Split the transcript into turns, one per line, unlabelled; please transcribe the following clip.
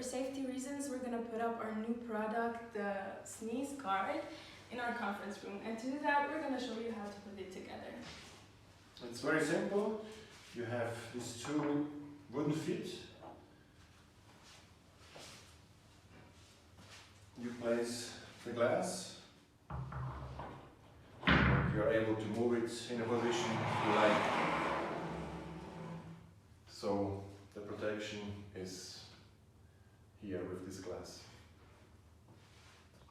safety reasons, we're gonna put up our new product, the Sneeze card, in our conference room. And to do that, we're gonna show you how to put it together.
It's very simple. You have these two wooden feet. You place the glass. You are able to move it in a position you like. So the protection is here with this glass.